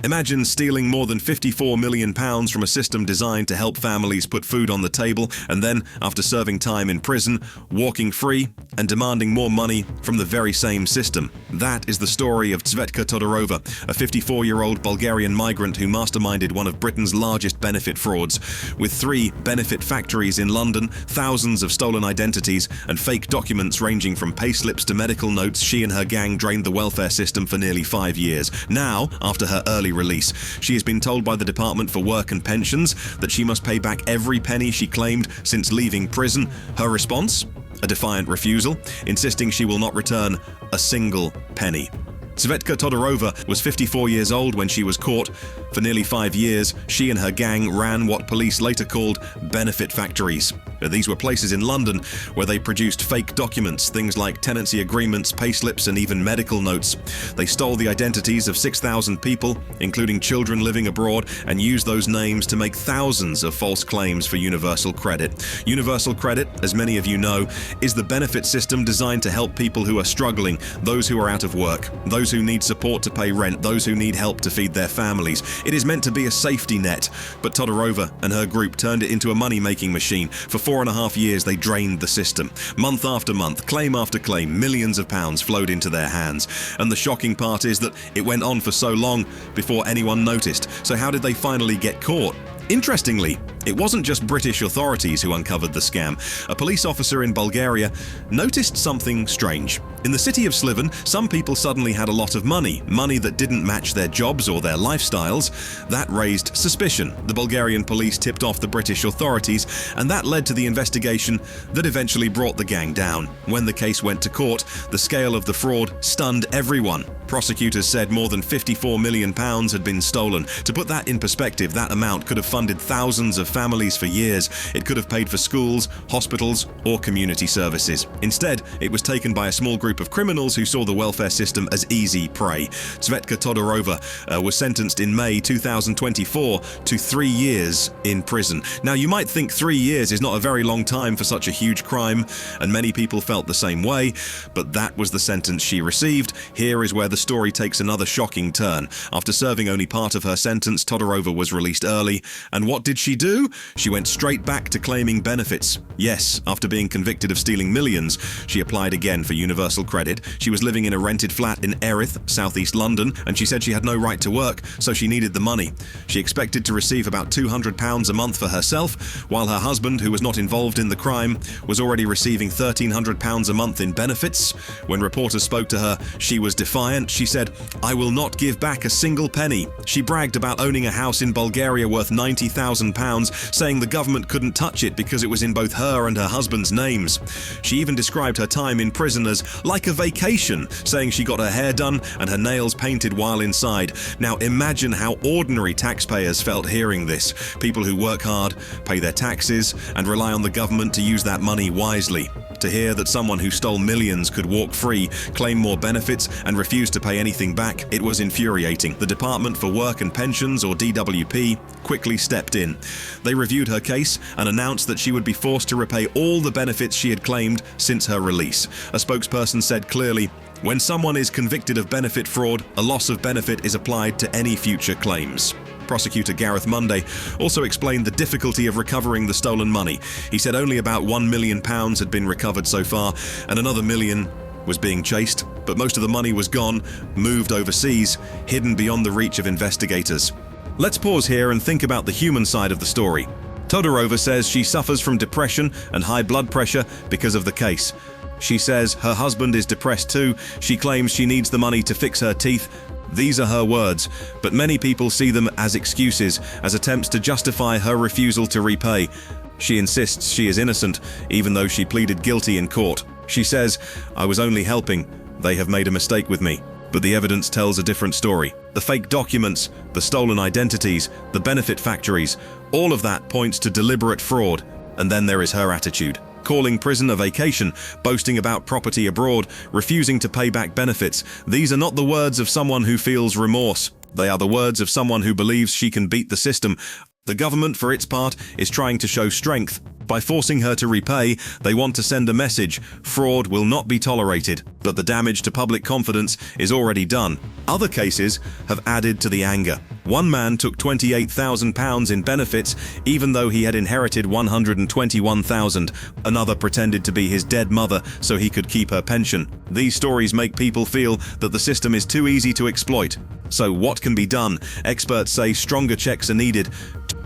Imagine stealing more than £54 million from a system designed to help families put food on the table, and then, after serving time in prison, walking free and demanding more money from the very same system. That is the story of Tsvetka Todorova, a 54-year-old Bulgarian migrant who masterminded one of Britain's largest benefit frauds. With 3 benefit factories in London, thousands of stolen identities, and fake documents ranging from payslips to medical notes, she and her gang drained the welfare system for nearly 5 years. Now, after her early release, she has been told by the Department for Work and Pensions that she must pay back every penny she claimed since leaving prison. Her response? A defiant refusal, insisting she will not return a single penny. Tsvetka Todorova was 54 years old when she was caught. For nearly 5 years, she and her gang ran what police later called benefit factories. These were places in London where they produced fake documents, things like tenancy agreements, payslips, and even medical notes. They stole the identities of 6,000 people, including children living abroad, and used those names to make thousands of false claims for universal credit. Universal credit, as many of you know, is the benefit system designed to help people who are struggling, those who are out of work, those who need support to pay rent, those who need help to feed their families. It is meant to be a safety net, but Todorova and her group turned it into a money-making machine. For 4.5 years, they drained the system. Month after month, claim after claim, millions of pounds flowed into their hands. And the shocking part is that it went on for so long before anyone noticed. So how did they finally get caught? Interestingly, it wasn't just British authorities who uncovered the scam. A police officer in Bulgaria noticed something strange. In the city of Sliven, some people suddenly had a lot of money that didn't match their jobs or their lifestyles. That raised suspicion. The Bulgarian police tipped off the British authorities, and that led to the investigation that eventually brought the gang down. When the case went to court, the scale of the fraud stunned everyone. Prosecutors said more than £54 million had been stolen. To put that in perspective, that amount could have funded thousands of families for years. It could have paid for schools, hospitals, or community services. Instead, it was taken by a small group of criminals who saw the welfare system as easy prey. Tsvetka Todorova was sentenced in May 2024 to 3 years in prison. Now, you might think 3 years is not a very long time for such a huge crime, and many people felt the same way, but that was the sentence she received. Here is where the story takes another shocking turn. After serving only part of her sentence, Todorova was released early. And what did she do? She went straight back to claiming benefits. Yes, after being convicted of stealing millions, she applied again for universal credit. She was living in a rented flat in Erith, southeast London, and she said she had no right to work, so she needed the money. She expected to receive about £200 a month for herself, while her husband, who was not involved in the crime, was already receiving £1,300 a month in benefits. When reporters spoke to her, she was defiant. She said, "I will not give back a single penny." She bragged about owning a house in Bulgaria worth £90,000, saying the government couldn't touch it because it was in both her and her husband's names. She even described her time in prison as like a vacation, saying she got her hair done and her nails painted while inside. Now imagine how ordinary taxpayers felt hearing this. People who work hard, pay their taxes, and rely on the government to use that money wisely. To hear that someone who stole millions could walk free, claim more benefits, and refuse to pay anything back, it was infuriating. The Department for Work and Pensions, or DWP, quickly stepped in. They reviewed her case and announced that she would be forced to repay all the benefits she had claimed since her release. A spokesperson said clearly, "When someone is convicted of benefit fraud, a loss of benefit is applied to any future claims." Prosecutor Gareth Munday also explained the difficulty of recovering the stolen money. He said only about £1 million had been recovered so far, and another million was being chased, but most of the money was gone, moved overseas, hidden beyond the reach of investigators. Let's pause here and think about the human side of the story. Todorova says she suffers from depression and high blood pressure because of the case. She says her husband is depressed too. She claims she needs the money to fix her teeth. These are her words, but many people see them as excuses, as attempts to justify her refusal to repay. She insists she is innocent, even though she pleaded guilty in court. She says, "I was only helping. They have made a mistake with me." But the evidence tells a different story. The fake documents, the stolen identities, the benefit factories, all of that points to deliberate fraud. And then there is her attitude. Calling prison a vacation, boasting about property abroad, refusing to pay back benefits. These are not the words of someone who feels remorse. They are the words of someone who believes she can beat the system. The government, for its part, is trying to show strength, By forcing her to repay, they want to send a message: fraud will not be tolerated, but the damage to public confidence is already done. Other cases have added to the anger. One man took £28,000 in benefits even though he had inherited £121,000. Another pretended to be his dead mother so he could keep her pension. These stories make people feel that the system is too easy to exploit. So what can be done? Experts say stronger checks are needed,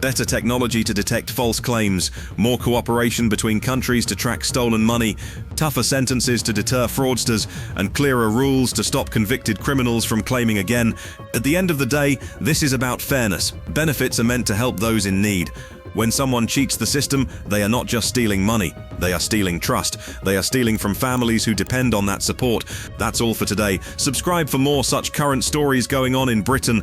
better technology to detect false claims, more cooperation between countries to track stolen money, tougher sentences to deter fraudsters, and clearer rules to stop convicted criminals from claiming again. At the end of the day, this is about fairness. Benefits are meant to help those in need. When someone cheats the system, they are not just stealing money, they are stealing trust. They are stealing from families who depend on that support. That's all for today. Subscribe for more such current stories going on in Britain.